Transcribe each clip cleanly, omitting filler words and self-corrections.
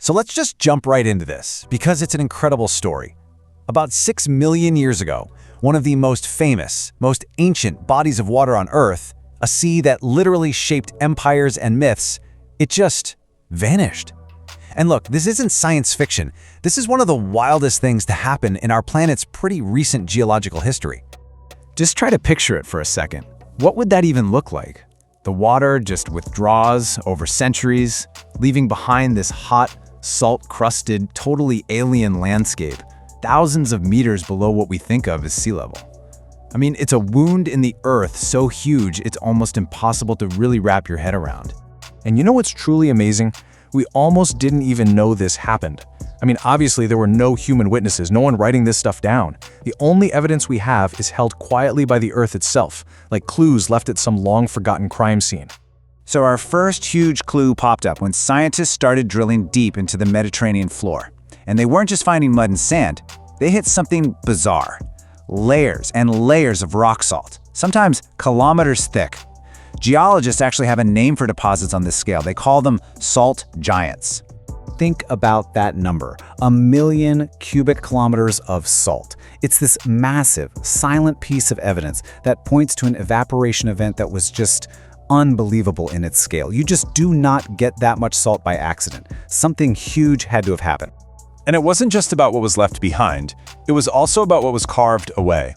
So let's just jump right into this, because it's an incredible story. About 6 million years ago, one of the most famous, most ancient bodies of water on Earth, a sea that literally shaped empires and myths, it just vanished. And look, this isn't science fiction. This is one of the wildest things to happen in our planet's pretty recent geological history. Just try to picture it for a second. What would that even look like? The water just withdraws over centuries, leaving behind this hot, salt-crusted, totally alien landscape, thousands of meters below what we think of as sea level. I mean, it's a wound in the earth so huge it's almost impossible to really wrap your head around. And you know what's truly amazing? We almost didn't even know this happened. I mean, obviously there were no human witnesses, no one writing this stuff down. The only evidence we have is held quietly by the earth itself, like clues left at some long-forgotten crime scene. So our first huge clue popped up when scientists started drilling deep into the Mediterranean floor. And they weren't just finding mud and sand, they hit something bizarre. Layers and layers of rock salt, sometimes kilometers thick. Geologists actually have a name for deposits on this scale. They call them salt giants. Think about that number, 1 million cubic kilometers of salt. It's this massive, silent piece of evidence that points to an evaporation event that was just unbelievable in its scale. You just do not get that much salt by accident. Something huge had to have happened. And it wasn't just about what was left behind, it was also about what was carved away.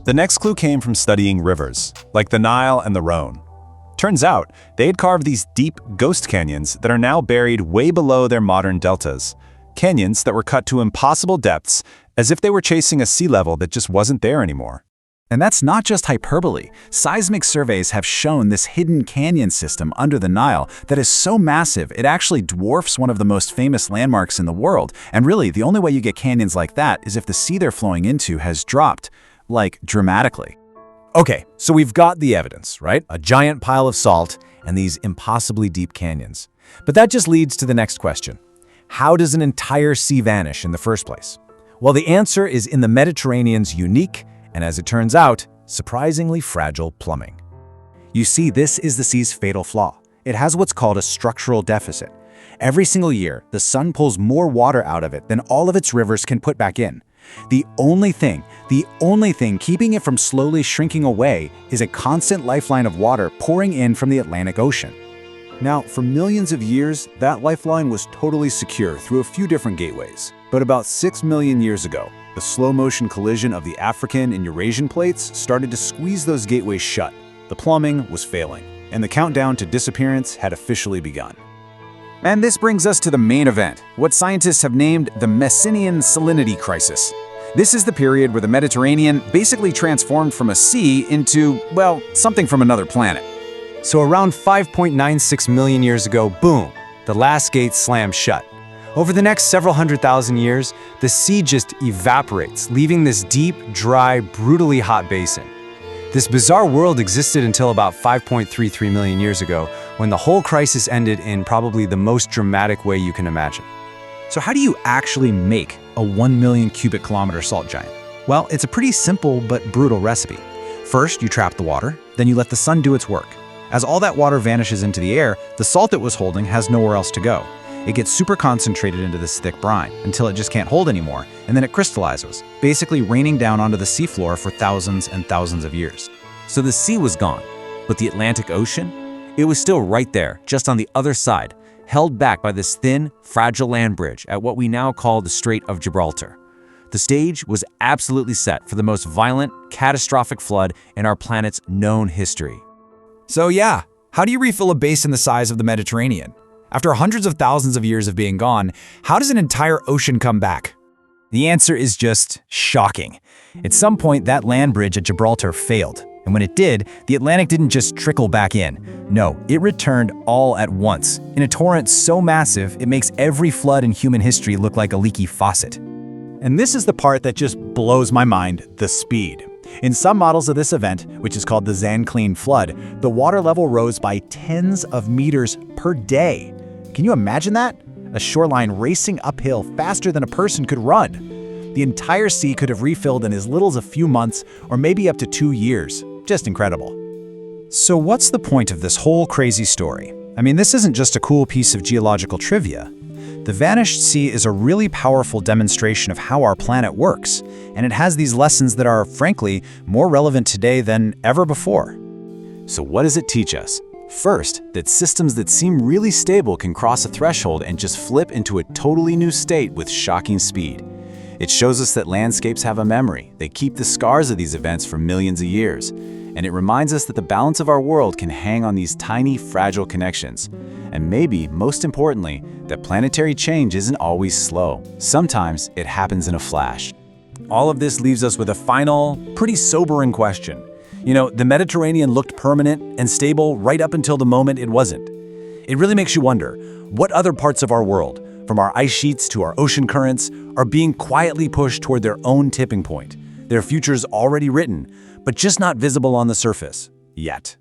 The next clue came from studying rivers, like the Nile and the Rhone. Turns out, they had carved these deep ghost canyons that are now buried way below their modern deltas. Canyons that were cut to impossible depths, as if they were chasing a sea level that just wasn't there anymore. And that's not just hyperbole. Seismic surveys have shown this hidden canyon system under the Nile that is so massive it actually dwarfs one of the most famous landmarks in the world. And really, the only way you get canyons like that is if the sea they're flowing into has dropped, like dramatically. Okay, so we've got the evidence, right? A giant pile of salt and these impossibly deep canyons. But that just leads to the next question. How does an entire sea vanish in the first place? Well, the answer is in the Mediterranean's unique, and as it turns out, surprisingly fragile plumbing. You see, this is the sea's fatal flaw. It has what's called a structural deficit. Every single year, the sun pulls more water out of it than all of its rivers can put back in. The only thing keeping it from slowly shrinking away is a constant lifeline of water pouring in from the Atlantic Ocean. Now, for millions of years, that lifeline was totally secure through a few different gateways. But about 6 million years ago, the slow-motion collision of the African and Eurasian plates started to squeeze those gateways shut. The plumbing was failing, and the countdown to disappearance had officially begun. And this brings us to the main event, what scientists have named the Messinian Salinity Crisis. This is the period where the Mediterranean basically transformed from a sea into, well, something from another planet. So around 5.96 million years ago, boom, the last gate slams shut. Over the next several 100,000 years, the sea just evaporates, leaving this deep, dry, brutally hot basin. This bizarre world existed until about 5.33 million years ago, when the whole crisis ended in probably the most dramatic way you can imagine. So how do you actually make a 1 million cubic kilometer salt giant? Well, it's a pretty simple but brutal recipe. First, you trap the water, then you let the sun do its work. As all that water vanishes into the air, the salt it was holding has nowhere else to go. It gets super concentrated into this thick brine until it just can't hold anymore, and then it crystallizes, basically raining down onto the seafloor for thousands and thousands of years. So the sea was gone, but the Atlantic Ocean? It was still right there, just on the other side, held back by this thin, fragile land bridge at what we now call the Strait of Gibraltar. The stage was absolutely set for the most violent, catastrophic flood in our planet's known history. So yeah, how do you refill a basin the size of the Mediterranean? After hundreds of thousands of years of being gone, how does an entire ocean come back? The answer is just shocking. At some point, that land bridge at Gibraltar failed. And when it did, the Atlantic didn't just trickle back in. No, it returned all at once, in a torrent so massive it makes every flood in human history look like a leaky faucet. And this is the part that just blows my mind, the speed. In some models of this event, which is called the Zanclean Flood, the water level rose by tens of meters per day. Can you imagine that? A shoreline racing uphill faster than a person could run. The entire sea could have refilled in as little as a few months or maybe up to 2 years. Just incredible. So what's the point of this whole crazy story? I mean, this isn't just a cool piece of geological trivia. The vanished sea is a really powerful demonstration of how our planet works, and it has these lessons that are, frankly, more relevant today than ever before. So what does it teach us? First, that systems that seem really stable can cross a threshold and just flip into a totally new state with shocking speed. It shows us that landscapes have a memory. They keep the scars of these events for millions of years. And it reminds us that the balance of our world can hang on these tiny, fragile connections. And maybe, most importantly, that planetary change isn't always slow. Sometimes it happens in a flash. All of this leaves us with a final, pretty sobering question. The Mediterranean looked permanent and stable right up until the moment it wasn't. It really makes you wonder, what other parts of our world, from our ice sheets to our ocean currents, are being quietly pushed toward their own tipping point, their futures already written, but just not visible on the surface yet?